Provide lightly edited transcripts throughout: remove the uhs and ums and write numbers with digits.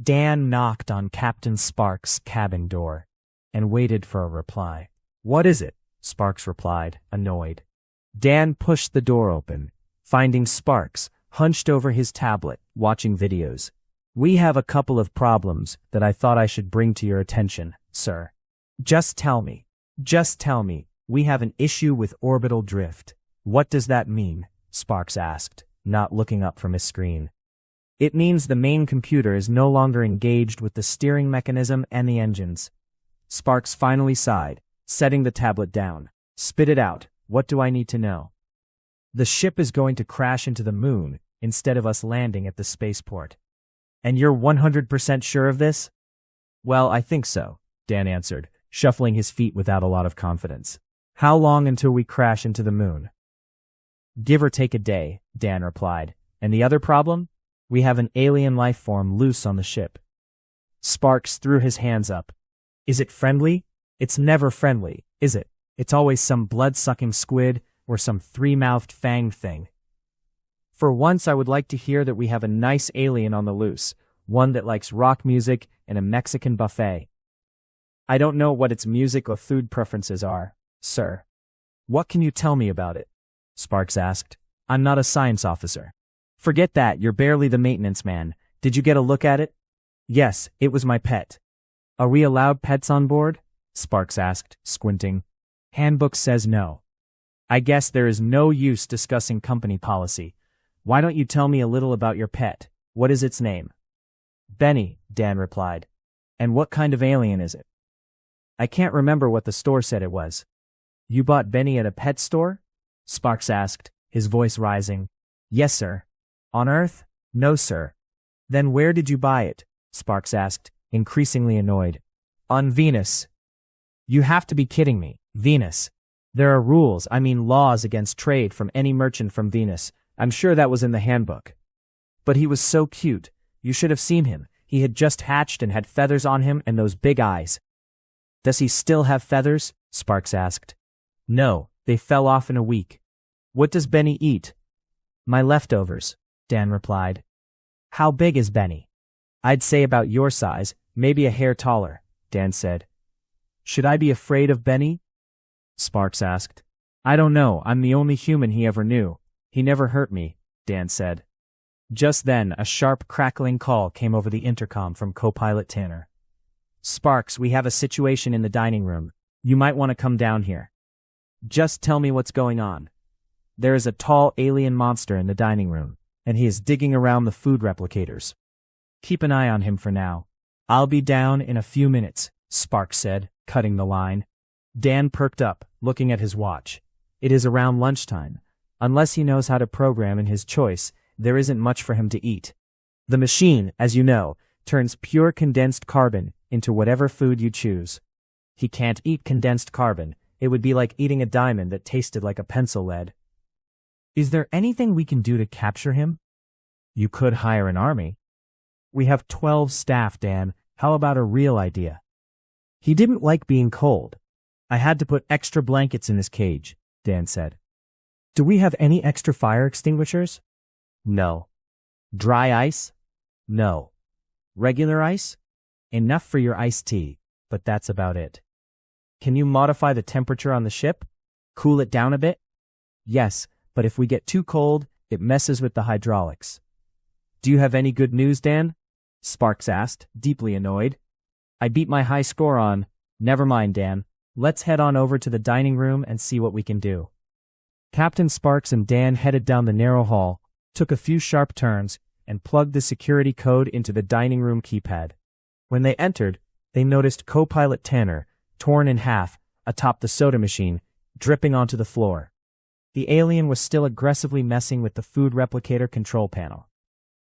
Dan knocked on Captain Sparks' cabin door and waited for a reply. "What is it?" Sparks replied, annoyed. Dan pushed the door open, finding Sparks hunched over his tablet, watching videos. "We have a couple of problems that I thought I should bring to your attention, sir." Just tell me. We have an issue with orbital drift." "What does that mean?" Sparks asked, not looking up from his screen. "It means the main computer is no longer engaged with the steering mechanism and the engines." Sparks finally sighed, setting the tablet down. "Spit it out. What do I need to know?" "The ship is going to crash into the moon instead of us landing at the spaceport." "And you're 100% sure of this?" "Well, I think so," Dan answered, shuffling his feet without a lot of confidence. "How long until we crash into the moon?" "Give or take a day," Dan replied. "And the other problem? We have an alien life form loose on the ship." Sparks threw his hands up. "Is it friendly?" "It's never friendly, is it? It's always some blood-sucking squid or some three-mouthed fanged thing. For once, I would like to hear that we have a nice alien on the loose, one that likes rock music and a Mexican buffet." "I don't know what its music or food preferences are, sir." "What can you tell me about it?" Sparks asked. "I'm not a science officer." "Forget that, you're barely the maintenance man. Did you get a look at it?" "Yes, it was my pet." "Are we allowed pets on board?" Sparks asked, squinting. "Handbook says no." "I guess there is no use discussing company policy. Why don't you tell me a little about your pet? What is its name?" "Benny," Dan replied. "And what kind of alien is it?" "I can't remember what the store said it was." "You bought Benny at a pet store?" Sparks asked, his voice rising. "Yes, sir." "On Earth?" "No, sir." "Then where did you buy it?" Sparks asked, increasingly annoyed. "On Venus." "You have to be kidding me. Venus. There are rules, laws against trade from any merchant from Venus. I'm sure that was in the handbook." "But he was so cute. You should have seen him. He had just hatched and had feathers on him and those big eyes." "Does he still have feathers?" Sparks asked. "No, they fell off in a week." "What does Benny eat?" "My leftovers," Dan replied. "How big is Benny?" "I'd say about your size, maybe a hair taller," Dan said. "Should I be afraid of Benny?" Sparks asked. "I don't know, I'm the only human he ever knew. He never hurt me," Dan said. Just then, a sharp crackling call came over the intercom from co-pilot Tanner. "Sparks, we have a situation in the dining room. You might want to come down here." "Just tell me what's going on." "There is a tall alien monster in the dining room, and he is digging around the food replicators. Keep an eye on him for now." "I'll be down in a few minutes," Sparks said, cutting the line. Dan perked up, looking at his watch. It is around lunchtime. Unless he knows how to program in his choice, there isn't much for him to eat. The machine, as you know, turns pure condensed carbon into whatever food you choose. He can't eat condensed carbon. It would be like eating a diamond that tasted like a pencil lead. "Is there anything we can do to capture him?" "You could hire an army." "We have 12 staff, Dan. How about a real idea?" "He didn't like being cold. I had to put extra blankets in his cage," Dan said. "Do we have any extra fire extinguishers?" "No." "Dry ice?" "No." "Regular ice?" "Enough for your iced tea, but that's about it." "Can you modify the temperature on the ship? Cool it down a bit?" "Yes, but if we get too cold, it messes with the hydraulics." "Do you have any good news, Dan?" Sparks asked, deeply annoyed. "I beat my high score on—" "Never mind, Dan. Let's head on over to the dining room and see what we can do." Captain Sparks and Dan headed down the narrow hall, took a few sharp turns, and plugged the security code into the dining room keypad. When they entered, they noticed co-pilot Tanner, torn in half, atop the soda machine, dripping onto the floor. The alien was still aggressively messing with the food replicator control panel.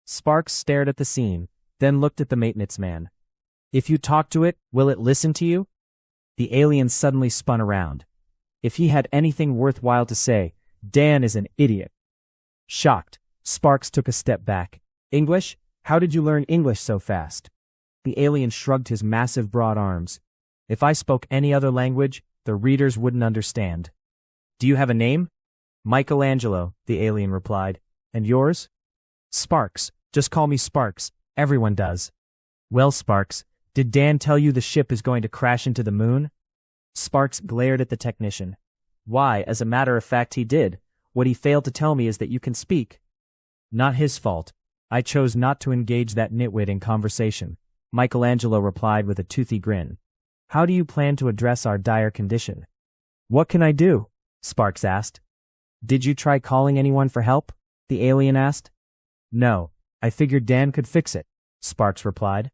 Sparks stared at the scene, then looked at the maintenance man. "If you talk to it, will it listen to you?" The alien suddenly spun around. If he had anything worthwhile to say, Dan is an idiot. Shocked, Sparks took a step back. "English? How did you learn English so fast?" The alien shrugged his massive broad arms. "If I spoke any other language, the readers wouldn't understand." "Do you have a name?" "Michelangelo," the alien replied. "And yours?" "Sparks. Just call me Sparks. Everyone does." Well, Sparks, did Dan tell you the ship is going to crash into the moon? Sparks glared at the technician. Why, as a matter of fact he did. What he failed to tell me is that you can speak. Not his fault. I chose not to engage that nitwit in conversation, Michelangelo replied with a toothy grin. How do you plan to address our dire condition? What can I do? Sparks asked. Did you try calling anyone for help? The alien asked. No, I figured Dan could fix it, Sparks replied.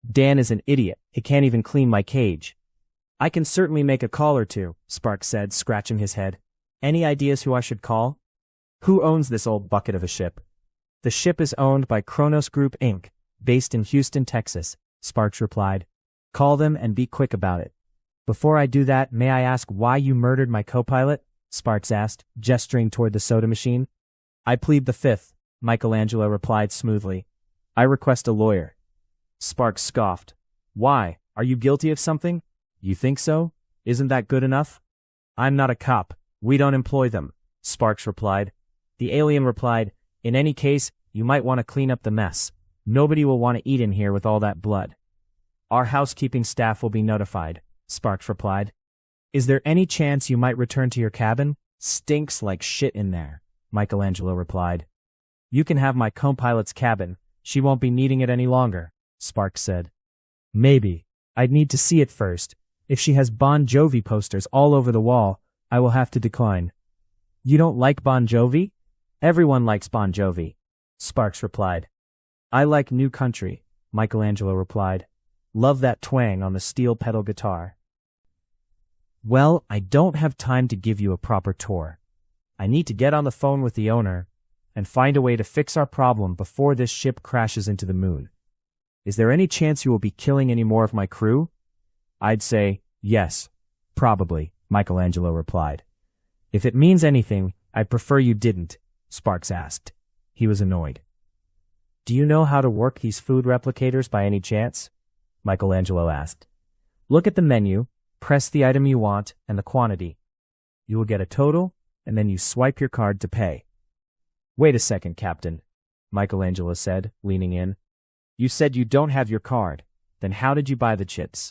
Dan is an idiot. He can't even clean my cage. I can certainly make a call or two, Sparks said, scratching his head. Any ideas who I should call? Who owns this old bucket of a ship? The ship is owned by Kronos Group Inc., based in Houston, Texas, Sparks replied. Call them and be quick about it. Before I do that, may I ask why you murdered my co-pilot? Sparks asked, gesturing toward the soda machine. I plead the fifth, Michelangelo replied smoothly. I request a lawyer. Sparks scoffed. Why? Are you guilty of something? You think so? Isn't that good enough? I'm not a cop. We don't employ them, Sparks replied. The alien replied, in any case, you might want to clean up the mess. Nobody will want to eat in here with all that blood. Our housekeeping staff will be notified, Sparks replied. Is there any chance you might return to your cabin? Stinks like shit in there, Michelangelo replied. You can have my co-pilot's cabin. She won't be needing it any longer, Sparks said. Maybe. I'd need to see it first. If she has Bon Jovi posters all over the wall, I will have to decline. You don't like Bon Jovi? Everyone likes Bon Jovi, Sparks replied. I like New Country, Michelangelo replied. Love that twang on the steel pedal guitar. Well, I don't have time to give you a proper tour. I need to get on the phone with the owner and find a way to fix our problem before this ship crashes into the moon. Is there any chance you will be killing any more of my crew? I'd say, yes, probably, Michelangelo replied. If it means anything, I'd prefer you didn't, Sparks asked. He was annoyed. Do you know how to work these food replicators by any chance? Michelangelo asked. Look at the menu, press the item you want and the quantity. You will get a total, and then you swipe your card to pay. Wait a second, Captain, Michelangelo said, leaning in. You said you don't have your card. Then how did you buy the chips?